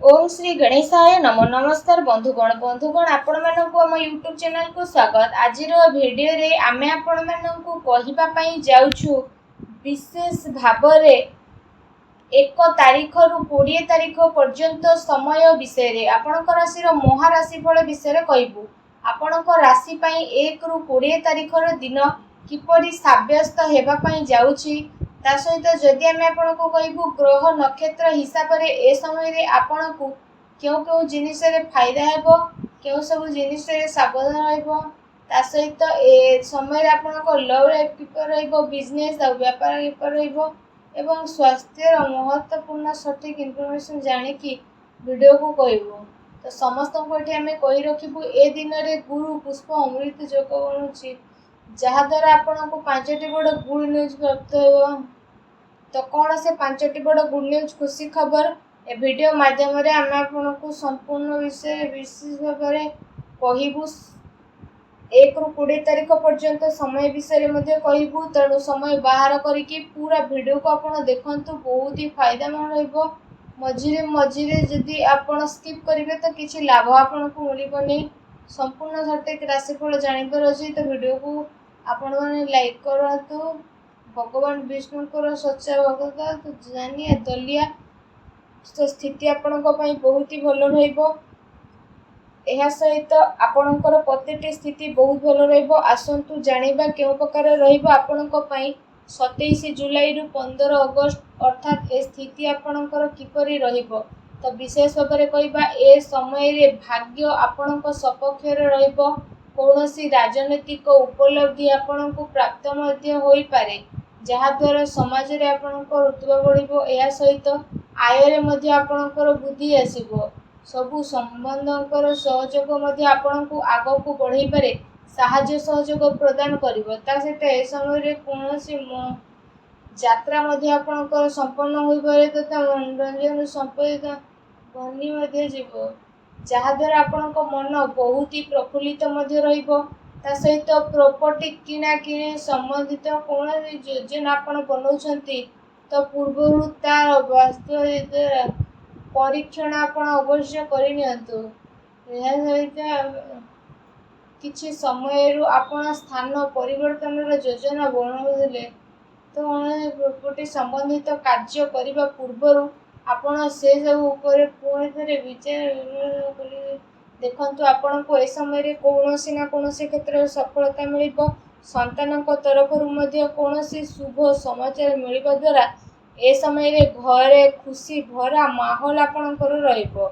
ओम श्री गणेशाय नमो नमस्कार बंधुगण आपण मानक आम यूट्यूब चैनल को स्वागत। आज भिडियो रे आमे आपण मानक कहिबा पई जाउछु विशेष भाबरे 1 तारीख रु 20 तारीख पर्यंत समय विषय रे आपणक राशि महाराशिफल विषय कहबू। आपणक राशि पई 1 रु 20 तारीख रो दिन किपरि साब्यस्त हेबा पई जाउछि ता सहित जदि आम आपको कहबू ग्रह नक्षत्र हिसाब से ए समय आपण को क्यों क्यों जिनिस फायदा हेबो क्यों सब जिनिस सावधान रहिबो ता सहित ए समय आपनको लव लाइफ किपर रहिबो बिजनेस और व्यापार किपर रहिबो एवं स्वास्थ्य महत्वपूर्ण सठिक इनफॉरमेशन जानी कि वीडियो को कहबो। तो समस्त को एठी हमें कहि रखिबू ए दिन रे गुरु पुष्प अमृत योग बनुछि जहा द्वारा आपनको 5टी बड़ गुड न्यूज प्राप्त हेबो। तो कौन से 5टी बड़ गुड न्यूज खुशी खबर ए वीडियो माध्यम रे आम आपको संपूर्ण विषय विशेष भाव में कहबू। 1 रु 20 तारीख पर्यंत समय विषय में कहबू तेणु समय बाहर करके पूरा वीडियो को आप देखु बहुत ही फायदामान रहिबो। मझिरे मझिरे जदि आपण स्किप करेंगे तो किसी लाभ आपको मिलबनी। संपूर्ण सठिक राशिफल जानिबार अछि तो वीडियो को आपण माने लाइक करतु। भगवान विष्णुकर सच्चा भगत तो जानिए दलिया तो स्थिति आपणक बहुत ही भल रहिबो। एहा सहित आपणकर प्रतिटी स्थिति बहुत भल रहिबो। आसंतु जानिबा केउ प्रकार रहिबो आपणक पई 27 जुलाई रु 15 अगस्त अर्थात ए स्थिति आपणकर किपरि रहिबो। तो विशेष भाव में कहबा ए समय रे भाग्य आपणक सपक्ष रे रहिबो। कौनसी राजनीतिक उपलब्धि आपणको प्राप्त मध्य होई पारे जहा द्वारा समाज रे आपणको रुतबा बढ़िबो। एहा सहित आय रे मध्य आपणकर वृद्धि आसीबो। सबु संबंधकर सहयोग मध्य आपणको आगो को बढ़ाई पारे साहाय्य सहयोग प्रदान करिवो। ता सहित ए समय रे कौनसी यात्रा मध्य आपणकर संपन्न होई पारे तथा मनोरंजन संपदित बनी मध्य जीवो जहा द्वारा आपणको मन बहुत ही प्रफुल्लित मध्य रहिबो। ता सहित प्रॉपर्टी किना किने संबंधित कौन योजना आपण बनाउछंती तो पूर्व तार वास्तु परीक्षण आपण अवश्य करिनियंतु। यह सहित किछि समय आपण स्थान परिवर्तन योजना बनाउले तो प्रॉपर्टी संबंधित कार्य करिबा पूर्व आपण से सब ऊपर पुणी थे विचार देखंतु आपण को ए समय रे कौनसी ना कौनसी क्षेत्र सफलता मिलिबो। संतानक तरफ कौनसी शुभ समाचार मिलवा द्वारा ए समय रे घरे खुशी भरा माहौल आपणकर रहिबो।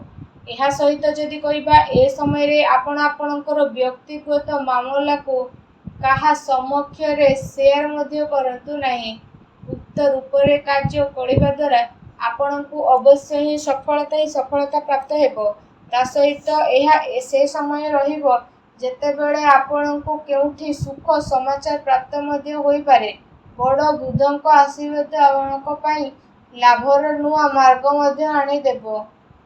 एहा सहित जदि कहबा ए समय रे आपण आपणकर व्यक्तिगत मामला को कहा समक्ष रे शेयर मध्य करंतु नाही। उक्त रूप रे कार्य करबा द्वारा आपणको अवश्य ही सफलता प्राप्त हेबो। ता सहित एहा से समय रहिबो जेतेबेले आपणको केउठी सुख समाचार प्राप्त मध्य होई पारे। बड़ बुद्धंक आशीर्वाद आपणको पई लाभर नुआ मार्ग मध्य आनी देबो।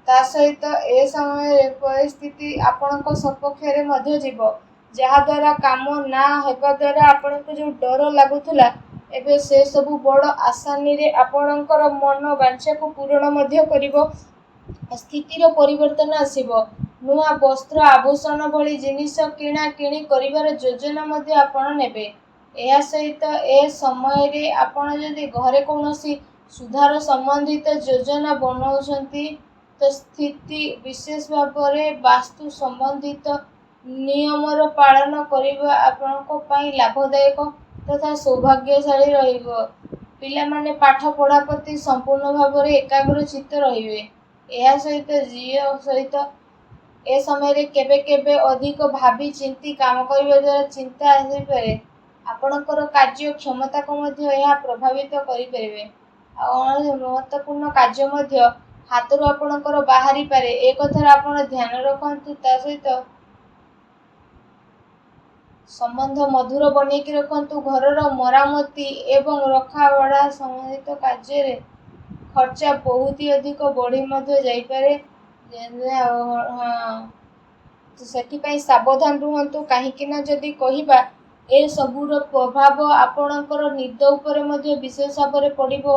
ता सहित ए समय परिस्थिति आपणको सपक्ष रे मध्य जीवो जहा द्वारा काम ना हेबा द्वारा आपणको जो डर लागुथला एबे से सब बड़ आसानी रे आपणकर मन वांछा को पूर्ण मध्य करिवो। स्थितिर परिवर्तन आसीबो। नुआ वस्त्र आभूषण भली जिनिस किणा किणी करिवार योजना मध्य आपण नेबे। एहा सहित ए समय रे आपण जदि घरे कौनसी सुधार संबंधित योजना बनाउछंती तो स्थिति विशेष भाव में वास्तु संबंधित नियमर पालन करिबा आपणको पई लाभदायक तथा सौभाग्यशाली रहिबो। पिला माने पाठ पढ़ा प्रति संपूर्ण भाव में एकाग्र चित्त रहिबे। एहा सहित जियो सहित ए समय रे केबे केबे अधिक भावी चिंती काम करिबा द्वारा चिंता आसी पारे। आपणकर कार्य क्षमता को मध्य एहा प्रभावित करि परिबे। महत्वपूर्ण कार्य मध्य हाथरू आपणकर बाहरी पारे ए कथार आपण ध्यान रखंतु। ता सहित संबंध मधुर बनेकी रखंतु। घरर मरामती एवं रखाबड़ा संबंधित कार्य रे खर्चा बहुत ही अधिक बढ़ी मध्य जाई पारे। तो सेठिपई सावधान रुहंतु काहेकि ना जदि कहिबा ए सबुर प्रभाव आपणकर निद उपरे मध्य विशेष भाव में पड़िबो।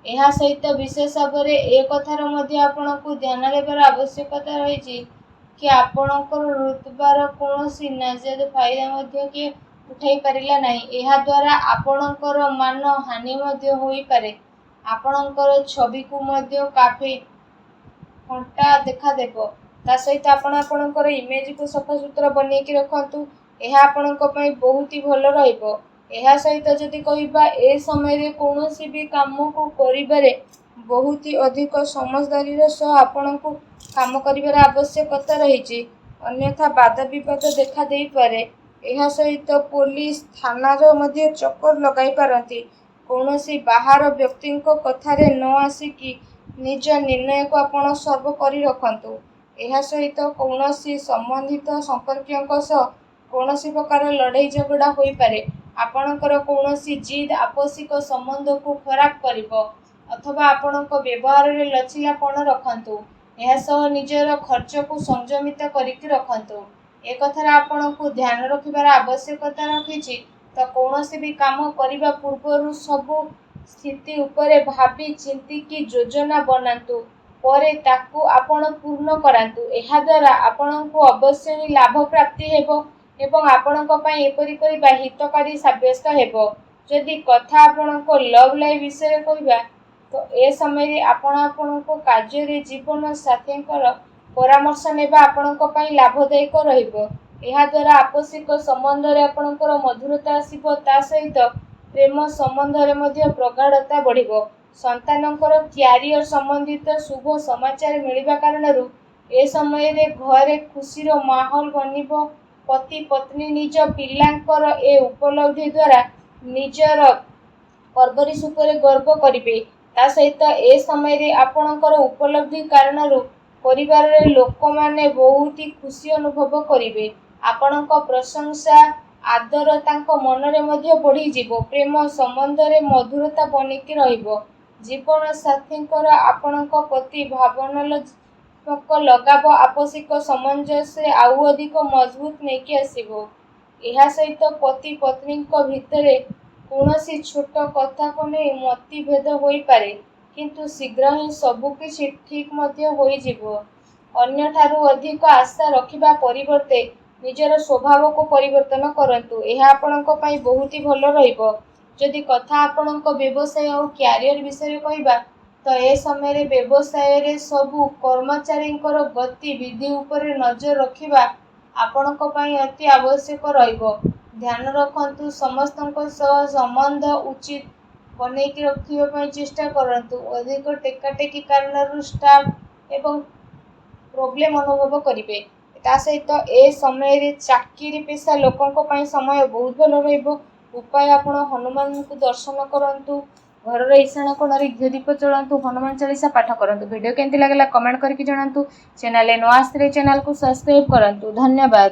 ଏହା ସହିତ ବିଶେଷ ଭାବରେ ଏ କଥାର ମଧ୍ୟ ଆପଣଙ୍କୁ ଧ୍ୟାନ ଦେବାର ଆବଶ୍ୟକତା ରହିଛି କି ଆପଣଙ୍କର ରୁତବାର କୌଣସି ନାଜାୟଜ ଫାଇଦା ମଧ୍ୟ କିଏ ଉଠାଇ ପାରିଲା ନାହିଁ। ଏହାଦ୍ୱାରା ଆପଣଙ୍କର ମାନ ହାନି ମଧ୍ୟ ହୋଇପାରେ। ଆପଣଙ୍କର ଛବିକୁ ମଧ୍ୟ କାଫି କଣ୍ଟା ଦେଖାଦେବ। ତା ସହିତ ଆପଣ ଆପଣଙ୍କର ଇମେଜକୁ ସଫାସୁତୁରା ବନେଇକି ରଖନ୍ତୁ। ଏହା ଆପଣଙ୍କ ପାଇଁ ବହୁତ ଭଲ ରହିବ। ଏହା ସହିତ ଯଦି କହିବା ଏ ସମୟରେ କୌଣସି ବି କାମକୁ କରିବାରେ ବହୁତ ଅଧିକ ସମଝଦାରୀର ସହ ଆପଣଙ୍କୁ କାମ କରିବାର ଆବଶ୍ୟକତା ରହିଛି, ଅନ୍ୟଥା ବାଦବିବାଦ ଦେଖା ଦେଇପାରେ। ଏହା ସହିତ ପୋଲିସ ଥାନାର ମଧ୍ୟ ଚକ୍କର ଲଗାଇ ପାରନ୍ତି। କୌଣସି ବାହାର ବ୍ୟକ୍ତିଙ୍କ କଥାରେ ନ ଆସିକି ନିଜ ନିର୍ଣ୍ଣୟକୁ ଆପଣ ସର୍ବ କରି ରଖନ୍ତୁ। ଏହା ସହିତ କୌଣସି ସମ୍ବନ୍ଧିତ ସମ୍ପର୍କୀୟଙ୍କ ସହ କୌଣସି ପ୍ରକାର ଲଢ଼େଇ ଝଗଡ଼ା ହୋଇପାରେ। ଆପଣଙ୍କର କୌଣସି ଜିଦ୍ ଆପୋଷିକ ସମ୍ବନ୍ଧକୁ ଖରାପ କରିବ ଅଥବା ଆପଣଙ୍କ ବ୍ୟବହାରରେ ଲଚିଲାପଣ ରଖନ୍ତୁ। ଏହା ସହ ନିଜର ଖର୍ଚ୍ଚକୁ ସଂଯମିତ କରିକି ରଖନ୍ତୁ। ଏ କଥାରେ ଆପଣଙ୍କୁ ଧ୍ୟାନ ରଖିବାର ଆବଶ୍ୟକତା ରଖିଛି। ତ କୌଣସି ବି କାମ କରିବା ପୂର୍ବରୁ ସବୁ ସ୍ଥିତି ଉପରେ ଭାବି ଚିନ୍ତିକି ଯୋଜନା ବନାନ୍ତୁ, ପରେ ତାକୁ ଆପଣ ପୂର୍ଣ୍ଣ କରାନ୍ତୁ। ଏହାଦ୍ୱାରା ଆପଣଙ୍କୁ ଅବଶ୍ୟ ହିଁ ଲାଭ ପ୍ରାପ୍ତି ହେବ ଏବଂ ଆପଣଙ୍କ ପାଇଁ ଏପରି କରିବା ହିତକାରୀ ସାବ୍ୟସ୍ତ ହେବ। ଯଦି କଥା ଆପଣଙ୍କ ଲଭ୍ ଲାଇଫ୍ ବିଷୟରେ କହିବା, ତ ଏ ସମୟରେ ଆପଣ ଆପଣଙ୍କ କାର୍ଯ୍ୟରେ ଜୀବନ ସାଥୀଙ୍କର ପରାମର୍ଶ ନେବା ଆପଣଙ୍କ ପାଇଁ ଲାଭଦାୟକ ରହିବ। ଏହାଦ୍ୱାରା ଆପୋଷିକ ସମ୍ବନ୍ଧରେ ଆପଣଙ୍କର ମଧୁରତା ଆସିବ। ତା ସହିତ ପ୍ରେମ ସମ୍ବନ୍ଧରେ ମଧ୍ୟ ପ୍ରଗାଢ଼ତା ବଢ଼ିବ। ସନ୍ତାନଙ୍କର କ୍ୟାରିୟର ସମ୍ବନ୍ଧିତ ଶୁଭ ସମାଚାର ମିଳିବା କାରଣରୁ ଏ ସମୟରେ ଘରେ ଖୁସିର ମାହୋଲ ବନିବ। ପତି ପତ୍ନୀ ନିଜ ପିଲାଙ୍କର ଏ ଉପଲବ୍ଧି ଦ୍ୱାରା ନିଜର ପରବରିଶ ଉପରେ ଗର୍ବ କରିବେ। ତା ସହିତ ଏ ସମୟରେ ଆପଣଙ୍କର ଉପଲବ୍ଧି କାରଣରୁ ପରିବାରରେ ଲୋକମାନେ ବହୁତ ଖୁସି ଅନୁଭବ କରିବେ। ଆପଣଙ୍କ ପ୍ରଶଂସା ଆଦର ତାଙ୍କ ମନରେ ମଧ୍ୟ ବଢ଼ିଯିବ। ପ୍ରେମ ସମ୍ବନ୍ଧରେ ମଧୁରତା ବନିକି ରହିବ। ଜୀବନ ସାଥୀଙ୍କର ଆପଣଙ୍କ ପ୍ରତି ଭାବନାତ୍ମକ ଲଗାବ ଆପୋଷିକ ସାମଞ୍ଜସ୍ୟ ଆଉ ଅଧିକ ମଜବୁତ ନେଇକି ଆସିବ। ଏହା ସହିତ ପତି ପତ୍ନୀଙ୍କ ଭିତରେ କୌଣସି ଛୋଟ କଥାକୁ ନେଇ ମତଭେଦ ହୋଇପାରେ, କିନ୍ତୁ ଶୀଘ୍ର ହିଁ ସବୁକିଛି ଠିକ୍ ମଧ୍ୟ ହୋଇଯିବ। ଅନ୍ୟଠାରୁ ଅଧିକ ଆଶା ରଖିବା ପରିବର୍ତ୍ତେ ନିଜର ସ୍ୱଭାବକୁ ପରିବର୍ତ୍ତନ କରନ୍ତୁ। ଏହା ଆପଣଙ୍କ ପାଇଁ ବହୁତ ଭଲ ରହିବ। ଯଦି କଥା ଆପଣଙ୍କ ବ୍ୟବସାୟ ଆଉ କ୍ୟାରିୟର ବିଷୟରେ କହିବା, ତ ଏ ସମୟରେ ବ୍ୟବସାୟରେ ସବୁ କର୍ମଚାରୀଙ୍କର ଗତିବିଧି ଉପରେ ନଜର ରଖିବା ଆପଣଙ୍କ ପାଇଁ ଅତି ଆବଶ୍ୟକ ରହିବ। ଧ୍ୟାନ ରଖନ୍ତୁ, ସମସ୍ତଙ୍କ ସହ ସମ୍ବନ୍ଧ ଉଚିତ ବନେଇକି ରଖିବା ପାଇଁ ଚେଷ୍ଟା କରନ୍ତୁ। ଅଧିକ ଟେକାଟେକି କାରଣରୁ ଷ୍ଟାଫ୍ ଏବଂ ପ୍ରୋବ୍ଲେମ ଅନୁଭବ କରିବେ। ତା ସହିତ ଏ ସମୟରେ ଚାକିରି ପେଶା ଲୋକଙ୍କ ପାଇଁ ସମୟ ବହୁତ ଭଲ ରହିବ। ଉପାୟ ଆପଣ ହନୁମାନଙ୍କୁ ଦର୍ଶନ କରନ୍ତୁ, ଘରର ଇଶାଣ କୋଣରେ ଘିଅ ଦୀପ ଜଳାନ୍ତୁ, ହନୁମାନ ଚାଳିଶା ପାଠ କରନ୍ତୁ। ଭିଡ଼ିଓ କେମିତି ଲାଗିଲା କମେଣ୍ଟ କରିକି ଜଣାନ୍ତୁ। ଚ୍ୟାନେଲରେ ନୂଆ ଆସିଥିଲେ ଚ୍ୟାନେଲକୁ ସବସ୍କ୍ରାଇବ୍ କରନ୍ତୁ। ଧନ୍ୟବାଦ।